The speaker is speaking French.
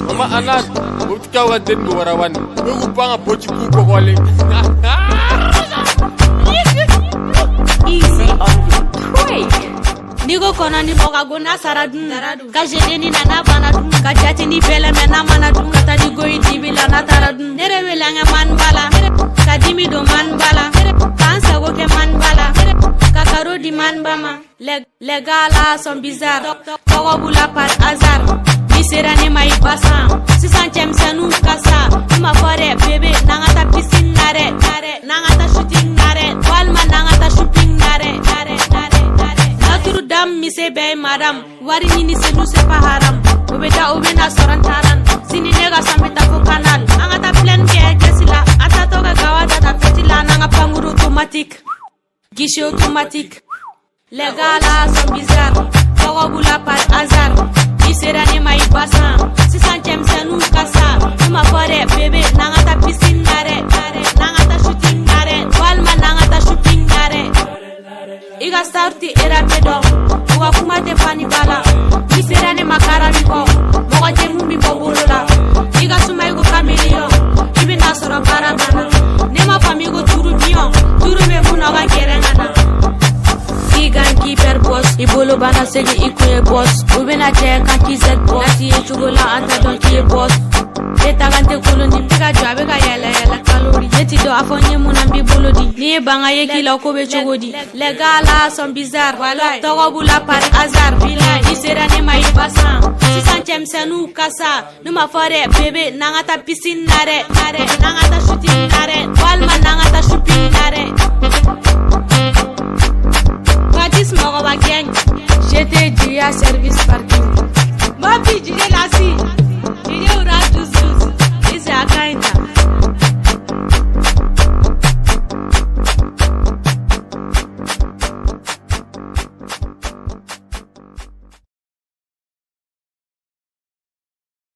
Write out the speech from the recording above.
Mama anak, buka waden buarawan. Aku bangga bociku kokole. Easy on the break. Nigo kona ni boga gona saradun. Kajede ni nana banadun. Kajati ni bele mena manadun. Kata ni goyi dibila na taradun. Nere welanga man bala. Kadimi do man bala. Kansa woke man bala. Kakaro di man bama. Les gars là sont bizarres. Togo bula par hasard. Misera ne mai pasa. 600e c'est nous kasa. Ma forêt bébé nangata piscine nare. Nangata shooting nare. Walma nangata shopping nare. Notre dame mise be madame. Wari ni se nous c'est pas haram. Obeda obena sorantaran. Sini nega sameta ko canal. Nangata plein ke sila. Ata toga gawata ta fetila nanga panguru automatique. Guichet automatique. Les gars là sont bizarres. Togo bula par hasard. Misera ne mai pasa. 600e c'est nous kasa. Ma forêt bébé nangata piscine nare. Nangata shooting nare. Walma nangata shopping nare. Iga starti era pedo. Uga kuma te fani bala. Misera ne makara biko. Moga te mumbi bobolola. Iga suma igo kamilio. Ibi nasoro baragana. Nema famigo turu bion. Turu me munoga kerengana. Igan keeper boss. Ibolo bana segi ikuye boss. Ubena che kanki zed boss. Nati ye chugola anta don kiye boss. Eta gante koloni pika jwabe ka yala kalori. Neti do afonye munambi bolodi. Niye banga ye kila kobe chogodi. Les gars là sont bizarres. Togo bula par hasard. Isera ne mai pasa. 600e c'est nous kasa. Numa forêt bébé nangata piscine nare. Nangata shooting nare. Walma nangata shopping nare. Pratis Moroba gang. J'étais dit à service parking. Mabi, j'ai la si.